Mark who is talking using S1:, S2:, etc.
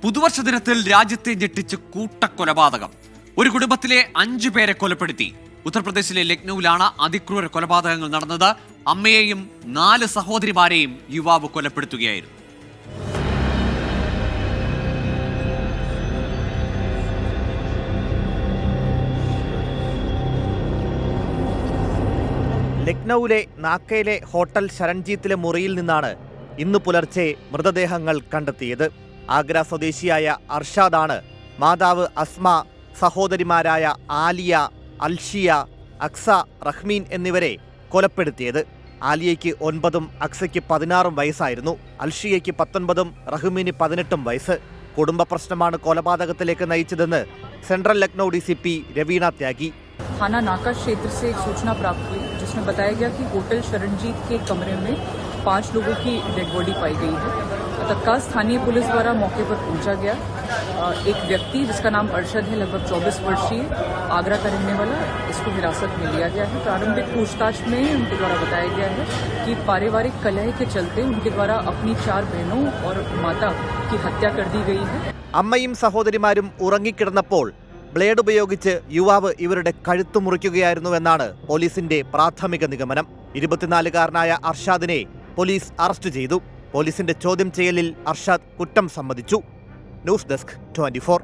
S1: പുതുവർഷ ദിനത്തിൽ രാജ്യത്തെ ഞെട്ടിച്ച് കൂട്ടക്കൊലപാതകം. ഒരു കുടുംബത്തിലെ 5 പേരെ കൊലപ്പെടുത്തി. ഉത്തർപ്രദേശിലെ ലക്നൌവിലാണ് അതിക്രൂര കൊലപാതകങ്ങൾ നടന്നത്. അമ്മയെയും 4 സഹോദരിമാരെയും യുവാവ് കൊലപ്പെടുത്തുകയായിരുന്നു.
S2: ലക്നൌവിലെ നാക്കയിലെ ഹോട്ടൽ ശരൺജീത്തിലെ മുറിയിൽ നിന്നാണ് ഇന്ന് പുലർച്ചെ മൃതദേഹങ്ങൾ കണ്ടെത്തിയത്. ആഗ്ര സ്വദേശിയായ അർഷാദാണ് മാതാവ് അസ്മ, സഹോദരിമാരായ ആലിയ, അൽഷിയ, അക്സ, റഹ്മീൻ എന്നിവരെ കൊലപ്പെടുത്തിയത്. ആലിയയ്ക്ക് 9ഉം അക്സയ്ക്ക് 16ഉം വയസ്സായിരുന്നു. അൽഷിയയ്ക്ക് 19ഉം റഹ്മീന് 18ഉം വയസ്സ്. കുടുംബ പ്രശ്നമാണ് കൊലപാതകത്തിലേക്ക് നയിച്ചതെന്ന് സെൻട്രൽ ലക്നൌ DCP रवीना त्यागी.
S3: थाना नाका क्षेत्र से एक सूचना प्राप्त हुई जिसमें बताया गया कि होटल शरणजीत के कमरे में 5 लोगों की डेड बॉडी पाई गई है। तत्काल स्थानीय पुलिस द्वारा मौके पर पहुंचा गया। एक व्यक्ति जिसका नाम अरशद है, लगभग 24 वर्षीय, आगरा का रहने वाला, इसको हिरासत में लिया गया है। प्रारंभिक पूछताछ में उनके द्वारा बताया गया है कि पारिवारिक कलह के चलते उनके द्वारा अपनी 4 बहनों और माता की हत्या कर दी गई है।
S2: അമ്മയും സഹോദരിമാരും ഉറങ്ങിക്കിടന്നപ്പോൾ ബ്ലേഡ് ഉപയോഗിച്ച് യുവാവ് ഇവരുടെ കഴുത്തു മുറിക്കുകയായിരുന്നുവെന്നാണ് പോലീസിന്റെ പ്രാഥമിക നിഗമനം. 24-കാരനായ അർഷാദിനെ പോലീസ് അറസ്റ്റ് ചെയ്തു. പോലീസിന്റെ ചോദ്യം ചെയ്യലിൽ അർഷാദ് കുറ്റം സമ്മതിച്ചു. News desk 24.